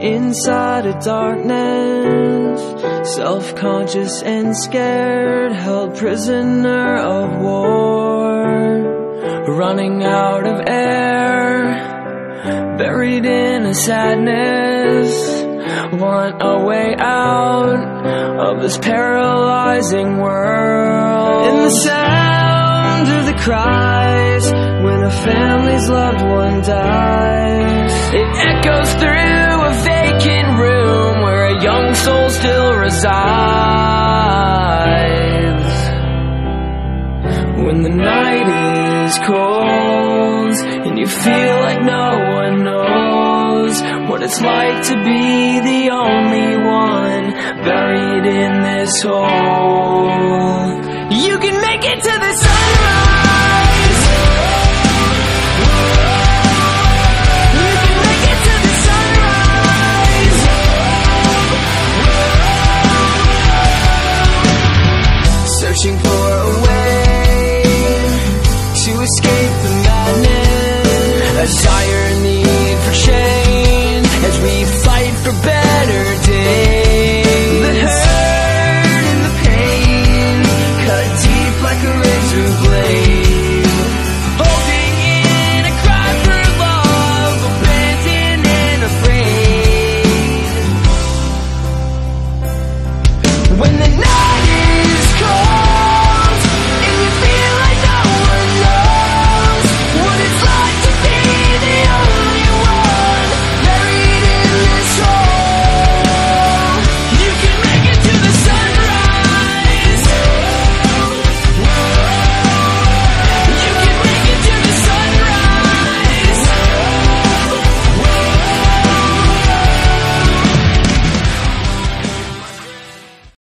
inside a darkness, self-conscious and scared, held prisoner of war, running out of air, buried in a sadness, want a way out of this paralyzing world. In the sound of the cries when a family's loved one dies, it echoes through a vacant room where a young soul still resides. When the night is cold and you feel like no one knows what it's like to be the only one buried in this hole.